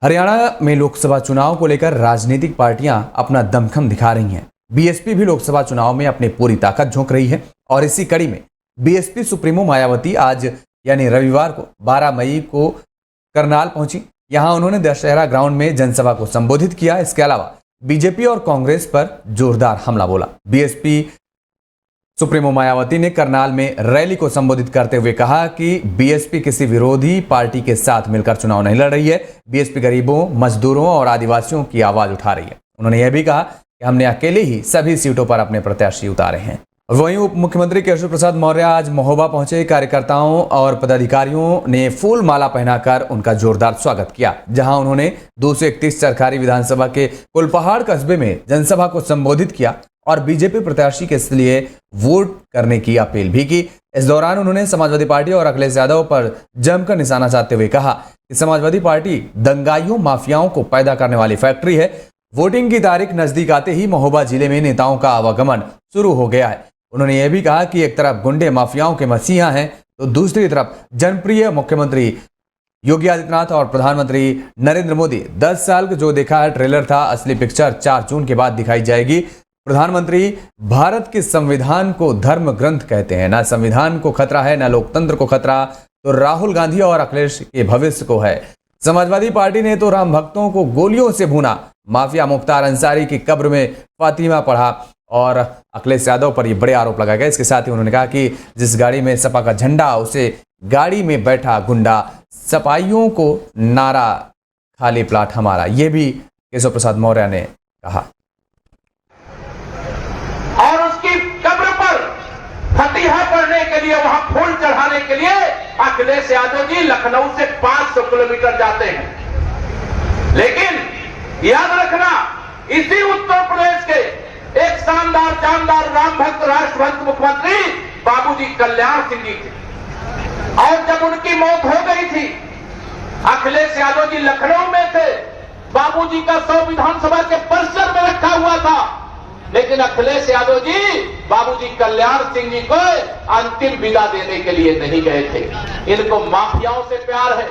हरियाणा में लोकसभा चुनाव को लेकर राजनीतिक पार्टियां अपना दमखम दिखा रही हैं। बीएसपी भी लोकसभा चुनाव में अपनी पूरी ताकत झोंक रही है और इसी कड़ी में बीएसपी सुप्रीमो मायावती आज यानी रविवार को 12 मई को करनाल पहुंची। यहां उन्होंने दशहरा ग्राउंड में जनसभा को संबोधित किया। इसके अलावा बीजेपी और कांग्रेस पर जोरदार हमला बोला। बीएसपी सुप्रीमो मायावती ने करनाल में रैली को संबोधित करते हुए कहा कि बीएसपी किसी विरोधी पार्टी के साथ मिलकर चुनाव नहीं लड़ रही है। बीएसपी गरीबों, मजदूरों और आदिवासियों की आवाज उठा रही है। उन्होंने यह भी कहा कि हमने अकेले ही सभी सीटों पर अपने प्रत्याशी उतारे हैं। वहीं उप मुख्यमंत्री केशव प्रसाद मौर्य आज महोबा पहुंचे। कार्यकर्ताओं और पदाधिकारियों ने फूल माला पहनाकर उनका जोरदार स्वागत किया। जहां उन्होंने 231 सरकारी विधानसभा के कुलपहाड़ कस्बे में जनसभा को संबोधित किया और बीजेपी प्रत्याशी के लिए वोट करने की अपील भी की। इस दौरान उन्होंने समाजवादी पार्टी और अखिलेश यादव पर जमकर निशाना साधते हुए कहा कि समाजवादी पार्टी दंगाइयों, माफियाओं को पैदा करने वाली फैक्ट्री है। वोटिंग की तारीख नजदीक आते ही महोबा जिले में नेताओं का आवागमन शुरू हो गया है। उन्होंने यह भी कहा कि एक तरफ गुंडे माफियाओं के मसीहा हैं तो दूसरी तरफ जनप्रिय मुख्यमंत्री योगी आदित्यनाथ और प्रधानमंत्री नरेंद्र मोदी। 10 साल जो देखा है ट्रेलर था, असली पिक्चर 4 जून के बाद दिखाई जाएगी। प्रधानमंत्री भारत के संविधान को धर्म ग्रंथ कहते हैं। ना संविधान को खतरा है, ना लोकतंत्र को खतरा तो राहुल गांधी और अखिलेश के भविष्य को है। समाजवादी पार्टी ने तो राम भक्तों को गोलियों से भूना, माफिया मुख्तार अंसारी की कब्र में फातिमा पढ़ा और अखिलेश यादव पर ये बड़े आरोप लगाए गए। इसके साथ ही उन्होंने कहा कि जिस गाड़ी में सपा का झंडा, उसे गाड़ी में बैठा गुंडा, सपाइयों को नारा खाली प्लाट हमारा। ये भी केशव प्रसाद मौर्य ने कहा। और उसकी कब्र पर फतिहा पढ़ने के लिए, वहां फूल चढ़ाने के लिए अखिलेश यादव जी लखनऊ से 500 किलोमीटर जाते हैं। लेकिन याद रखना, इसी उत्तर प्रदेश के एक शानदार जानदार राम भक्त, राष्ट्रभक्त मुख्यमंत्री बाबूजी कल्याण सिंह जी थे और जब उनकी मौत हो गई थी, अखिलेश यादव जी लखनऊ में थे। बाबूजी का 100 विधानसभा के परिसर में रखा हुआ था, लेकिन अखिलेश यादव जी बाबूजी कल्याण सिंह जी को अंतिम विदा देने के लिए नहीं गए थे। इनको माफियाओं से प्यार है,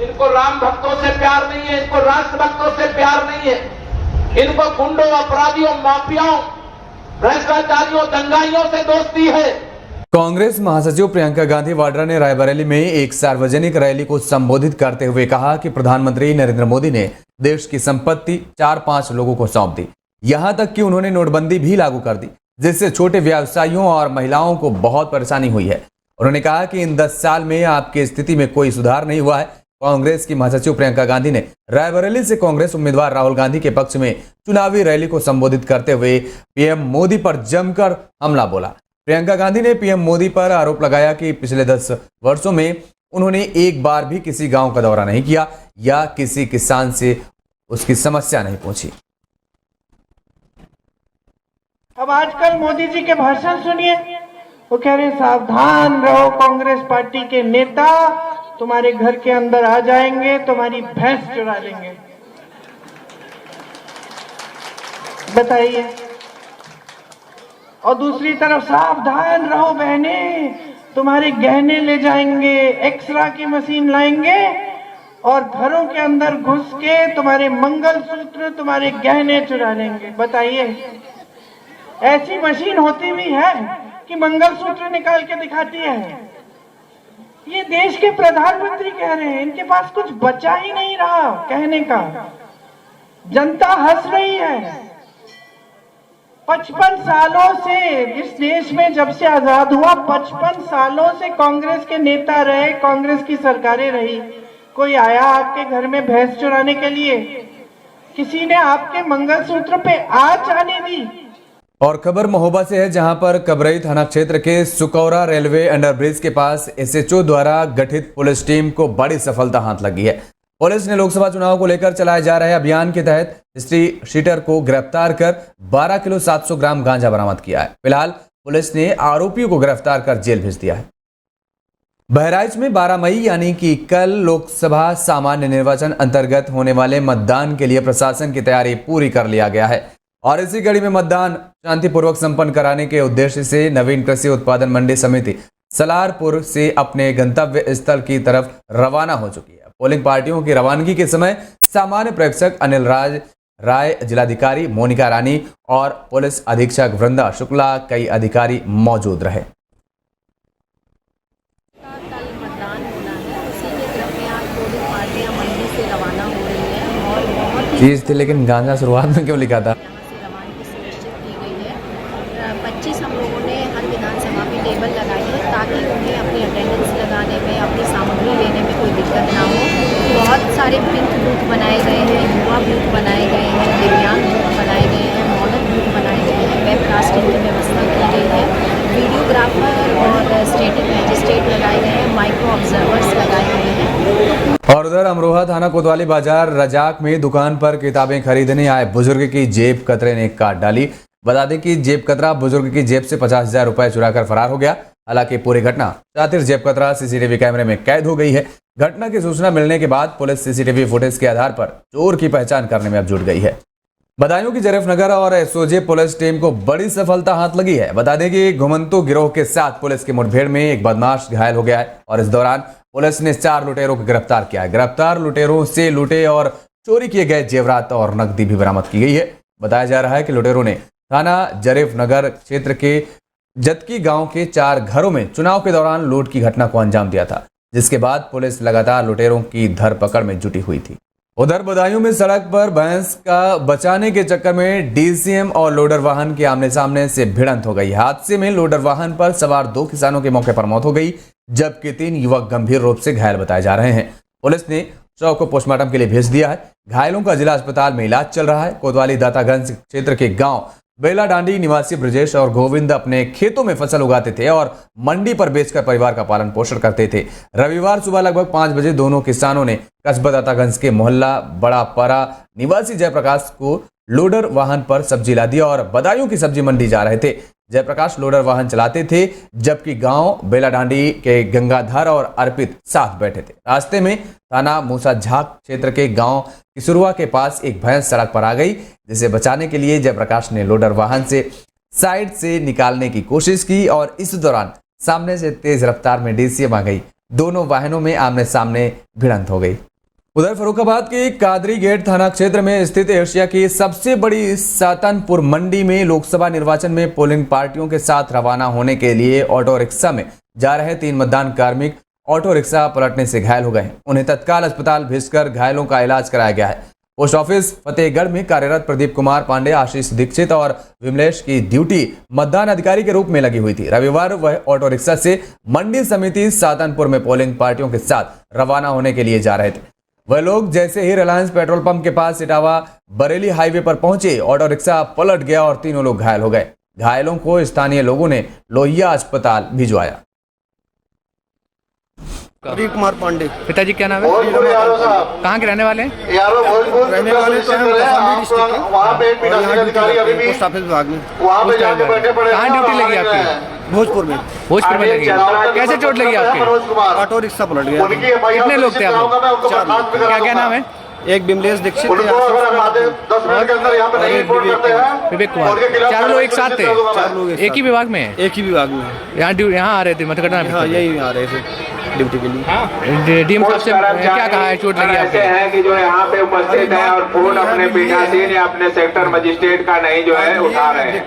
इनको राम भक्तों से प्यार नहीं है, इनको राष्ट्रभक्तों से प्यार नहीं है। इनको गुंडों, अपराधियों, माफियाओं, भ्रष्टाचारियों, दंगाइयों से दोस्ती है। कांग्रेस महासचिव प्रियंका गांधी वाड्रा ने रायबरेली में एक सार्वजनिक रैली को संबोधित करते हुए कहा कि प्रधानमंत्री नरेंद्र मोदी ने देश की संपत्ति 4-5 लोगों को सौंप दी। यहां तक कि उन्होंने नोटबंदी भी लागू कर दी, जिससे छोटे व्यवसायियों और महिलाओं को बहुत परेशानी हुई है। उन्होंने कहा कि इन 10 साल में आपकी स्थिति में कोई सुधार नहीं हुआ है। कांग्रेस की महासचिव प्रियंका गांधी ने रायबरेली से कांग्रेस उम्मीदवार राहुल गांधी के पक्ष में चुनावी रैली को संबोधित करते हुए पीएम मोदी पर जमकर हमला बोला। प्रियंका गांधी ने पीएम मोदी पर आरोप लगाया कि पिछले 10 वर्षों में उन्होंने एक बार भी किसी गांव का दौरा नहीं किया या किसी किसान से उसकी समस्या नहीं पूछी। अब आजकल मोदी जी के भाषण सुनिए, वो कह रहे सावधान रहो, कांग्रेस पार्टी के नेता तुम्हारे घर के अंदर आ जाएंगे, तुम्हारी भैंस चुरा लेंगे। बताइए। और दूसरी तरफ सावधान रहो बहने, तुम्हारे गहने ले जाएंगे, एक्सरा की मशीन लाएंगे और घरों के अंदर घुस के तुम्हारे मंगलसूत्र, तुम्हारे गहने चुरा लेंगे। बताइए, ऐसी मशीन होती भी है कि मंगलसूत्र निकाल के दिखाती है। ये देश के प्रधानमंत्री कह रहे हैं, इनके पास कुछ बचा ही नहीं रहा कहने का। जनता हंस रही है। 55 सालों से इस देश में जब से आजाद हुआ, 55 सालों से कांग्रेस के नेता रहे, कांग्रेस की सरकारें रही। कोई आया आपके घर में भैंस चुराने के लिए? किसी ने आपके मंगलसूत्र पे आंच आने दी? और खबर महोबा से है, जहां पर कबरई थाना क्षेत्र के सुकौरा रेलवे अंडरब्रिज के पास एसएचओ द्वारा गठित पुलिस टीम को बड़ी सफलता हाथ लगी है। पुलिस ने लोकसभा चुनाव को लेकर चलाए जा रहे अभियान के तहत हिस्ट्री शीटर को गिरफ्तार कर 12 किलो 700 ग्राम गांजा बरामद किया है। फिलहाल पुलिस ने आरोपियों को गिरफ्तार कर जेल भेज दिया है। बहराइच में 12 मई यानी कि कल लोकसभा सामान्य निर्वाचन अंतर्गत होने वाले मतदान के लिए प्रशासन की तैयारी पूरी कर लिया गया है और इसी कड़ी में मतदान शांतिपूर्वक संपन्न कराने के उद्देश्य से नवीन कृषि उत्पादन मंडी समिति सलारपुर से अपने गंतव्य स्थल की तरफ रवाना हो चुकी है। पोलिंग पार्टियों की रवानगी के समय सामान्य प्रेक्षक अनिल राय, जिलाधिकारी मोनिका रानी और पुलिस अधीक्षक वृंदा शुक्ला, कई अधिकारी मौजूद रहे। कल मतदान होना है, उसी के क्रम में आज पोलिंग पार्टियां मंडी से रवाना हो रही हैं और बहुत ही चीज थी, लेकिन गांजा शुरुआत में क्यों लिखा था? यहाँ से रवानगी सुनिश्चित की गई है। 25 हम लोगों ने हर विधानसभा में टेबल लगाई है ताकि उन्हें अपनी अटेंडेंस लगाने में, अपनी सामग्री लेने में कोई दिक्कत ना हो। बहुत सारे पिंक बूथ बनाए गए हैं, युवा बूथ बनाए गए हैं, दिव्यांग बूथ बनाए गए हैं, मॉडल बूथ बनाए गए हैं, वेबकास्टिंग की व्यवस्था की गई है, वीडियोग्राफर और स्टेटिक मैजिस्ट्रेट लगाए गए हैं, माइक्रो ऑब्जर्वर्स लगाए गए हैं। और उधर अमरोहा थाना कोतवाली बाजार रजाक में दुकान पर किताबें खरीदने आए बुजुर्ग की जेब कतरे ने काट डाली। बता दें कि जेब कतरा बुजुर्ग की जेब से 50,000 रुपए चुराकर फरार हो गया। हालांकि पूरी घटना शातिर जेब कतरा सीसीटीवी कैमरे में कैद हो गई है। घटना की सूचना मिलने के बाद पुलिस सीसीटीवी फुटेज के आधार पर चोर की पहचान करने में अब जुट गई है। बदायूं की जरीफनगर और एसओजी पुलिस टीम को बड़ी सफलता हाथ लगी है। बता दें कि घुमंतु गिरोह के साथ पुलिस की मुठभेड़ में एक बदमाश घायल हो गया है और इस दौरान पुलिस ने 4 लुटेरों को गिरफ्तार किया है। गिरफ्तार लुटेरों से लूटे और चोरी किए गए जेवरात और नकदी भी बरामद की गई है। बताया जा रहा है कि लुटेरों ने थाना जरीफनगर क्षेत्र के जतकी गांव के 4 घरों में चुनाव के दौरान लूट की घटना को अंजाम दिया था, जिसके बाद पुलिस लगातार लुटेरों की धरपकड़ में जुटी हुई थी। उधर बदायूं में सड़क पर भैंस का बचाने के चक्कर में डीसीएम और लोडर वाहन के आमने सामने से भिड़ंत हो गई। हादसे में लोडर वाहन पर सवार 2 किसानों के मौके पर मौत हो गई, जबकि 3 युवक गंभीर रूप से घायल बताए जा रहे हैं। पुलिस ने शव को पोस्टमार्टम के लिए भेज दिया है। घायलों का जिला अस्पताल में इलाज चल रहा है। कोतवाली दातागंज क्षेत्र के गांव बेला डांडी निवासी ब्रजेश और गोविंद अपने खेतों में फसल उगाते थे और मंडी पर बेचकर परिवार का पालन पोषण करते थे। रविवार सुबह लगभग 5 बजे दोनों किसानों ने कस्बा दातागंज के मोहल्ला बड़ापारा निवासी जयप्रकाश को लोडर वाहन पर सब्जी ला दी और बदायूं की सब्जी मंडी जा रहे थे। जयप्रकाश लोडर वाहन चलाते थे, जबकि गांव बेला डांडी के गंगाधर और अर्पित साथ बैठे थे। रास्ते में थाना मूसा झाक क्षेत्र के गांव किसुरवा के पास एक भैंस सड़क पर आ गई, जिसे बचाने के लिए जयप्रकाश ने लोडर वाहन से साइड से निकालने की कोशिश की और इस दौरान सामने से तेज रफ्तार में डीसीएम आ गई। दोनों वाहनों में आमने सामने भिड़ंत हो गई। उधर फर्रुखाबाद के कादरी गेट थाना क्षेत्र में स्थित एशिया की सबसे बड़ी सातनपुर मंडी में लोकसभा निर्वाचन में पोलिंग पार्टियों के साथ रवाना होने के लिए ऑटो रिक्शा में जा रहे 3 मतदान कार्मिक ऑटो रिक्शा पलटने से घायल हो गए। उन्हें तत्काल अस्पताल भेजकर घायलों का इलाज कराया गया है। पोस्ट ऑफिस फतेहगढ़ में कार्यरत प्रदीप कुमार पांडे, आशीष दीक्षित और विमलेश की ड्यूटी मतदान अधिकारी के रूप में लगी हुई थी। रविवार वह ऑटो रिक्शा से मंडी समिति सातनपुर में पोलिंग पार्टियों के साथ रवाना होने के लिए जा रहे थे। वह लोग जैसे ही रिलायंस पेट्रोल पंप के पास इटावा बरेली हाईवे पर पहुंचे, ऑटो रिक्शा पलट गया और तीनों लोग घायल हो गए। घायलों को स्थानीय लोगों ने लोहिया अस्पताल भिजवाया। प्रदीप कुमार पांडे। पिताजी क्या नाम है? कहाँ के रहने वाले हैं? रहने वाले तो हम कौशाम्बी डिस्ट्रिक्ट के, वहाँ पे एक पीठासीन अधिकारी अभी भी पोस्ट ऑफिस विभाग में वहाँ पे जाके बैठे पड़े। कहाँ ड्यूटी लगी आपकी? भोजपुर में। भोजपुर में लगी है। कैसे चोट लगी आपके? ऑटो रिक्शा पलट गया। कितने लोग थे आप लोग? क्या क्या नाम है? एक विमलेश दीक्षित उनको अगर हम 10 मिनट के अंदर यहाँ पे नहीं रिपोर्ट करते हैं, विवेक कुमार। 4 लोग एक साथ थे? 4 लोग एक ही विभाग में? एक ही विभाग में। यहाँ आ रहे थे मतगणना में? हाँ, यही आ रहे थे ड्यूटी के लिए। डीएम साहब से क्या कहा है चोट लगी आपको? हैं कि जो यहाँ पे उपस्थित है और फोन अपने पीठासीन या अपने सेक्टर मजिस्ट्रेट का नहीं जो है उठा रहे हैं।